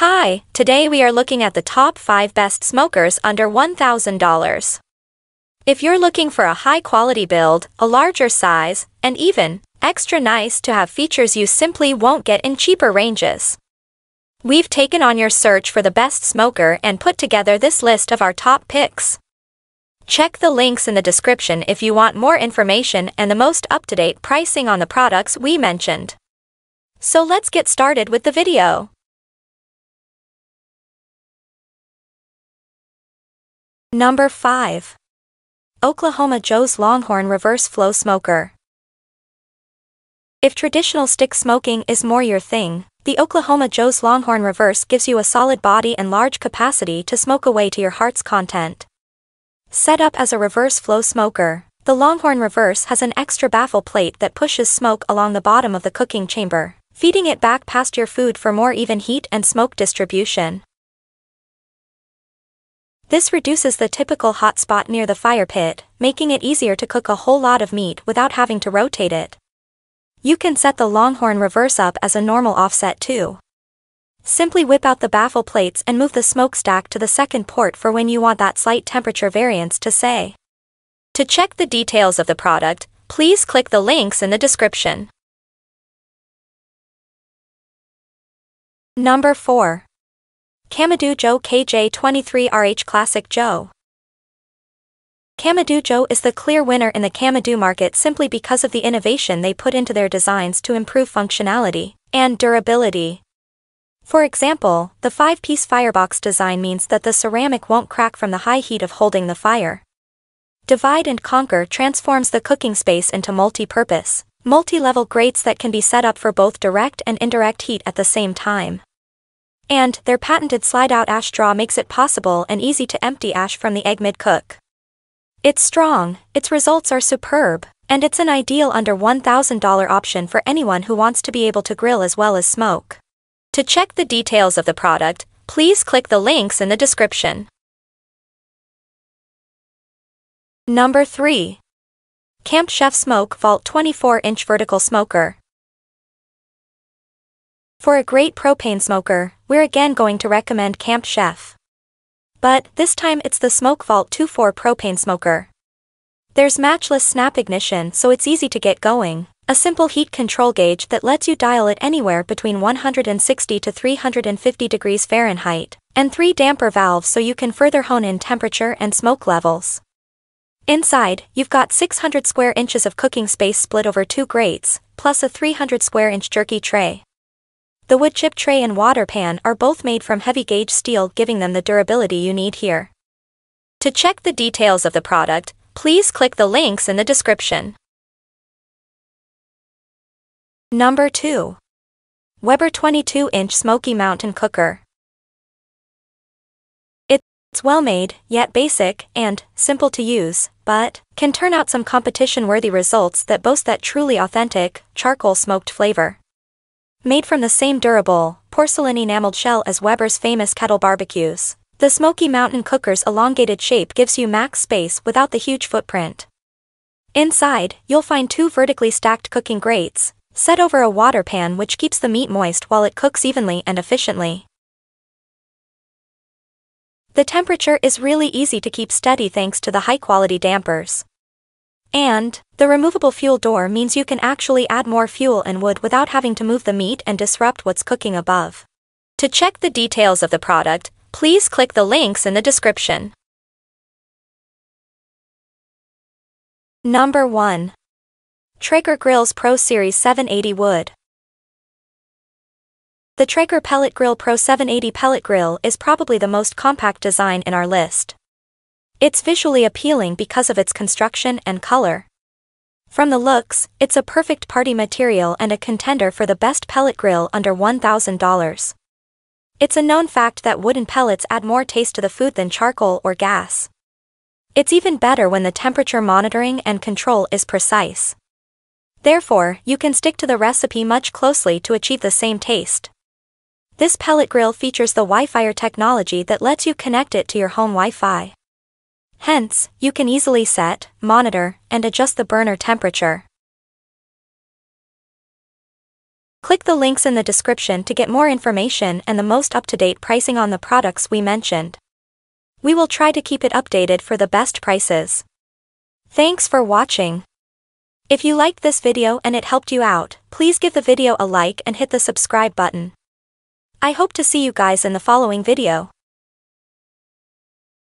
Hi, today we are looking at the top 5 best smokers under $1,000. If you're looking for a high-quality build, a larger size, and even extra nice to have features you simply won't get in cheaper ranges, we've taken on your search for the best smoker and put together this list of our top picks. Check the links in the description if you want more information and the most up-to-date pricing on the products we mentioned. So let's get started with the video. Number 5. Oklahoma Joe's Longhorn Reverse Flow Smoker. If traditional stick smoking is more your thing, the Oklahoma Joe's Longhorn Reverse gives you a solid body and large capacity to smoke away to your heart's content. Set up as a reverse flow smoker, the Longhorn Reverse has an extra baffle plate that pushes smoke along the bottom of the cooking chamber, feeding it back past your food for more even heat and smoke distribution. This reduces the typical hot spot near the fire pit, making it easier to cook a whole lot of meat without having to rotate it. You can set the Longhorn Reverse up as a normal offset too. Simply whip out the baffle plates and move the smokestack to the second port for when you want that slight temperature variance to say. To check the details of the product, please click the links in the description. Number 4. Kamado Joe KJ23RH Classic Joe. Kamado Joe is the clear winner in the Kamado market simply because of the innovation they put into their designs to improve functionality and durability. For example, the 5-piece firebox design means that the ceramic won't crack from the high heat of holding the fire. Divide and Conquer transforms the cooking space into multi-purpose, multi-level grates that can be set up for both direct and indirect heat at the same time. And their patented slide-out ash draw makes it possible and easy to empty ash from the egg mid-cook. It's strong, its results are superb, and it's an ideal under $1,000 option for anyone who wants to be able to grill as well as smoke. To check the details of the product, please click the links in the description. Number 3. Camp Chef Smoke Vault 24-inch Vertical Smoker. For a great propane smoker, we're again going to recommend Camp Chef. But this time it's the Smoke Vault 24 propane smoker. There's matchless snap ignition, so it's easy to get going, a simple heat control gauge that lets you dial it anywhere between 160 to 350 degrees Fahrenheit, and 3 damper valves so you can further hone in temperature and smoke levels. Inside, you've got 600 square inches of cooking space split over 2 grates, plus a 300 square inch jerky tray. The wood chip tray and water pan are both made from heavy gauge steel, giving them the durability you need here. To check the details of the product, please click the links in the description. Number 2. Weber 22-inch Smokey Mountain Cooker. It's well made, yet basic and simple to use, but can turn out some competition-worthy results that boast that truly authentic, charcoal smoked flavor. Made from the same durable, porcelain enameled shell as Weber's famous kettle barbecues, the Smokey Mountain Cooker's elongated shape gives you max space without the huge footprint. Inside, you'll find 2 vertically stacked cooking grates, set over a water pan which keeps the meat moist while it cooks evenly and efficiently. The temperature is really easy to keep steady thanks to the high-quality dampers. And the removable fuel door means you can actually add more fuel and wood without having to move the meat and disrupt what's cooking above. To check the details of the product, please click the links in the description. Number 1. Traeger Grills Pro Series 780 Wood. The Traeger Pellet Grill Pro 780 Pellet Grill is probably the most compact design in our list. It's visually appealing because of its construction and color. From the looks, it's a perfect party material and a contender for the best pellet grill under $1,000. It's a known fact that wooden pellets add more taste to the food than charcoal or gas. It's even better when the temperature monitoring and control is precise. Therefore, you can stick to the recipe much closely to achieve the same taste. This pellet grill features the Wi-Fi technology that lets you connect it to your home Wi-Fi. Hence, you can easily set, monitor, and adjust the burner temperature. Click the links in the description to get more information and the most up-to-date pricing on the products we mentioned. We will try to keep it updated for the best prices. Thanks for watching. If you liked this video and it helped you out, please give the video a like and hit the subscribe button. I hope to see you guys in the following video.